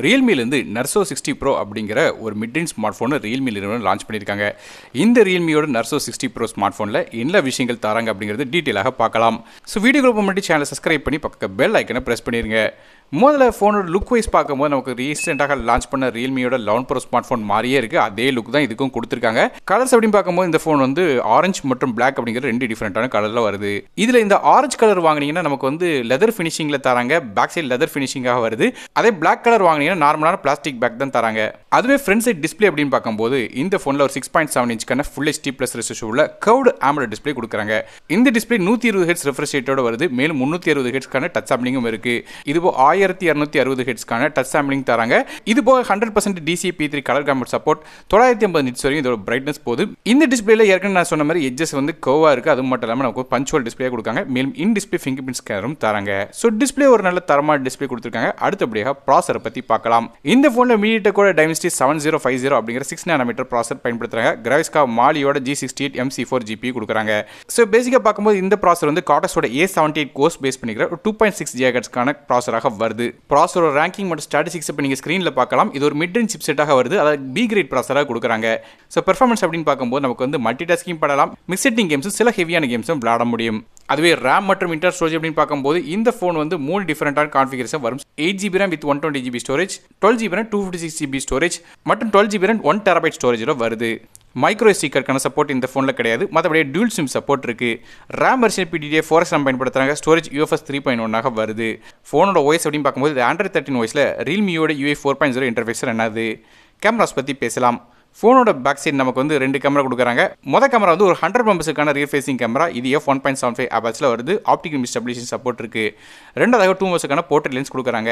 Realme Narzo 60 Pro அப்படிங்கிற ஒரு mid-range smart Realme நிறுவனம் லான்ச் பண்ணிருக்காங்க. இந்த Realmeயோட Narzo 60 Pro ஸ்மார்ட் என்ன விஷயங்கள் தராங்க அப்படிங்கறது டீடைலாக பார்க்கலாம். சோ வீடியோக்கு முன்னாடி சேனலை சப்ஸ்கிரைப் பண்ணி பக்கத்துல பெல் ஐகானை பிரஸ் பண்ணிருங்க. முதல்ல ஃபோனோட லுக் வைஸ் பார்க்கும்போது நமக்கு ரீசெண்டாக லான்ச் பண்ண Realmeயோட 11 Pro ஸ்மார்ட் மாதிரியே இருக்கு. அதே லுக் தான் இதுக்கும் கொடுத்திருக்காங்க. கலர்ஸ் அப்படின்னு பார்க்கும்போது இந்த ஃபோன் ஆரஞ்சு மற்றும் Black அப்படிங்கிற ரெண்டு டிஃபரெண்டான கலர்ல வருது. இதுல இந்த ஆரஞ்சு கலர் வாங்குனீங்கன்னா நமக்கு லெதர் ஃபினிஷிங்ல தராங்க. பேக் சைடு லெதர் ஃபினிஷிங்காக வருது. அதே Black கலர் வாங்குனீங்கன்னா நார்மலான பிளாஸ்டிக் பேக் தான் தராங்க. அதுவே ஃப்ரண்ட் சைடு டிஸ்ப்ளே அப்படின்னு பார்க்கும்போது இந்த ஃபோன்ல ஒரு 6.7 இன்ச்க்கான Full HD Plus ரெசல்யூஷன் உள்ள கர்வ்டு AMOLED டிஸ்ப்ளே கொடுக்குறாங்க. இந்த டிஸ்ப்ளே 120 Hz ரெஃப்ரெஷ் ரேட்டோட வருது. மேலும் 360 Hzக்கான டச் சாம்பிளிங்கும் இருக்கு. இதுபோ 1260 Hzக்கான டச் சாம்பிளிங் தராங்க. இது போக 100% DCI-P3 colour combat support 950 nits வரைக்கும் இதோட பிரைட்னஸ் போகுது. இந்த டிஸ்ப்ளேல ஏற்கனவே நான் சொன்ன மாதிரி எட்ஜஸ் கர்வா இருக்கு. அது மட்டும் இல்லாம நமக்கு பஞ்சுவல் டிஸ்ப்ளே கொடுக்காங்க. மேலும் இன் டிஸ்ப்ளே ஃபிங்கர் பிரிண்ட் ஸ்கேனரும் தராங்க. சோ டிஸ்ப்ளே ஒரு நல்ல தரமான டிஸ்ப்ளே கொடுத்திருக்காங்க. அடுத்தபடியாக ப்ராசஸரை பத்தி பார்க்கலாம். இந்த போன்ல மீடியாடெக்கோட Dimensity 7050 அப்படிங்கிற 6 நானோமீட்டர் ப்ராசஸர் பயன்படுத்துறாங்க. கிராஃபிக்ஸ் கார்டு Maliயோட G68 MC4 GPU கொடுக்குறாங்க. சோ பேசிக்கா பார்க்கும்போது இந்த ப்ராசஸர் Cortexோட A78 கோர்ஸ் பேஸ் பண்ணிக்கிற 2.6 GHz ப்ராசஸராக வருது. ப்ராசஸரோட ரேங்கிங் மற்றும் ஸ்டாட்டிஸ்டிக்ஸ் இப்போ நீங்க ஸ்கிரீன்ல பார்க்கலாம். இது ஒரு மிட் ரேஞ்ச் சிப்செட்டாக வருது. அதாவது B கிரேட் ப்ராசஸராக கொடுக்குறாங்க. சோ பெர்ஃபார்மன்ஸ் அப்படின்னு பார்க்கும்போது நமக்கு மல்டி டாஸ்கிங் பண்ணலாம். மிக்செட்டிங் கேம்ஸ் சில ஹெவியான கேம்ஸும் விளையாட முடியும். அதுவே RAM மற்றும் இன்டர் ஸ்டோரேஜ் அப்படின்னு பார்க்கும்போது இந்த ஃபோன் மூணு டிஃபரெண்டான கான்ஃபிகரேஷன் வரும். 8GB RAM with 120GB storage, 12GB RAM 256GB storage மற்றும் 12GB RAM 1TB ஸ்டோரேஜோட வருது. மைக்ரோ SD கார்டுக்கான சப்போர்ட் இந்த ஃபோனில் கிடையாது. மற்றபடி டியூல் சிம் சப்போர்ட் இருக்கு. RAM வெர்ஷன் PDDA4X RAM பயன்படுத்துறாங்க. ஸ்டோரேஜ் UFS 3.1 வருது. ஃபோனோட OS அப்படின்னு பார்க்கும்போது இது Android 13 OSல Realmeயோட UI 4.0 இன்டர்ஃபேஸ் என்னது. கேமராஸ் பற்றி பேசலாம். ஃபோனோட பேக் சைடு நமக்கு ரெண்டு கேமரா கொடுக்குறாங்க. மொதல் கேமரா ஒரு 100 மெம்பர்ஸுக்கான ரியர் ஃபேசிங் கேமரா. இது f1.75 ஆபர்ச்சர்ல வருது. ஆப்டிகல் இமேஜ் ஸ்டெபிலைசேஷன் சப்போர்ட் இருக்கு. ரெண்டாவது 2 மெம்பர்ஸுக்கான போர்ட்ரேட் லென்ஸ் கொடுக்குறாங்க.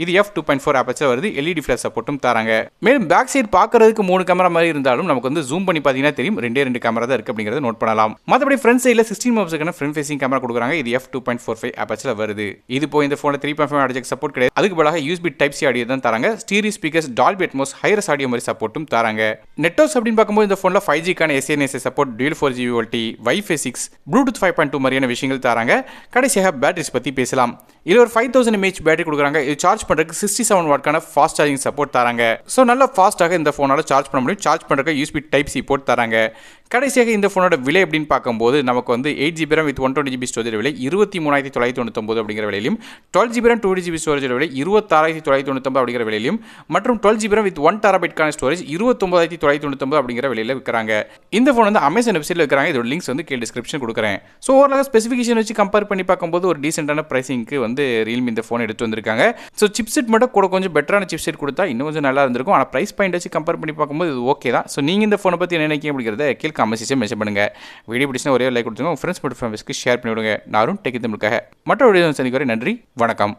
இது f2.4 ஆபர்ச்சர்ல வருது. LED ஃபிளாஷ் சப்போர்ட்டும் தராங்க. மேலும் பேக் சைடு பார்க்கறதுக்கு 3 கேமரா மாதிரி இருந்தாலும் நமக்கு ஜூம் பண்ணி பார்த்தீங்கன்னா தெரியும் ரெண்டு கேமரா தான் இருக்கு அப்படிங்கறத நோட் பண்ணலாம். மற்றபடி ஃப்ரண்ட் சைடுல 16 மெம்பர்ஸுக்கான ஃப்ரண்ட் ஃபேசிங் கேமரா கொடுக்குறாங்க. இது f2.45 ஆபர்ச்சர்ல வருது. இது போய் இந்த ஃபோன்ல 3.5 ஆடியோ ஜாக் சப்போர்ட் கிடையாது. அதுக்கு பதிலாக USB Type-C ஆடியோ தான் தராங்க. Stereo speakers, Dolby Atmos, hi-res audio மாதிரி சப்போர்ட்டும் தராங்க. நெட்வொர்க்ஸ் அப்படின்னு பார்க்கும்போது இந்த ஃபோன்ல 5G-க்கான SNSA support, Dual 4G VoLTE, Wi-Fi 6, Bluetooth 5.2 மாதிரியான விஷயங்கள் தராங்க. கடைசியாக பேட்டரிஸ் பத்தி பேசலாம். இதுல ஒரு 5000 mAh பேட்டரி கொடுக்குறாங்க. இது சார்ஜ் பண்றதுக்கு 67 வாட்க்கான ஃபாஸ்ட் சார்ஜிங் சப்போர்ட் தராங்க. சோ நல்ல ஃபாஸ்ட்டாக இந்த ஃபோனால சார்ஜ் பண்ண முடியும். சார்ஜ் பண்றதுக்கு USB Type-C போர்ட் தராங்க. கடைசியாக இந்த ஃபோனோட விலை அப்படின்னு பார்க்கும்போது நமக்கு 8GB RAM with 120GB storage விலை 23999 அப்படிங்கிற விலையிலும், 12GB RAM 2GB ஸ்டோரேஜ் விலை 26999 அப்படிங்கிற விலையிலும் மற்றும் 12GB RAM with 1TB storage 29999 அப்படிங்கிற விலையில விற்கிறாங்க. இந்த ஃபோன் Amazon வெப்சைட்ல விற்கிறாங்க. இதோட லிங்க்ஸ் கீழ டிஸ்கிரிப்ஷன் கொடுக்குறேன். சோ ஓவரால் ஸ்பெசிஃபிகேஷன் வச்சு கம்பேர் பண்ணி பார்க்கும்போது ஒரு டீசென்ட்டான பிரைசிங்க்கு Realme இந்த ஃபோன் எடுத்து வந்திருக்காங்க. சோ சிப்செட் மட்டும் கூட கொஞ்சம் பெட்டரான சிப்செட் கொடுத்தா இன்னும் கொஞ்சம் நல்லா இருந்திருக்கும். ஆனா பிரைஸ் பாயிண்ட் வச்சு கம்பேர் பண்ணி பார்க்கும்போது இது ஓகே தான். சோ நீங்க இந்த ஃபோனை பத்தி என்ன நினைக்கிறீங்க அப்படிங்கறத கீழ கமெண்ட் செக்ஷன்ல மென்ஷன் பண்ணுங்க. வீடியோ பிடிச்சா ஒரே லைக் கொடுத்துங்க. உங்க ஃப்ரெண்ட்ஸ் மற்றும் ஃபேமிலிஸ்க்கு ஷேர் பண்ணி விடுங்க. நானும் டெக் தமிழுக்காக மற்ற வீடியோ சந்திக்கும் வரை நன்றி, வணக்கம்.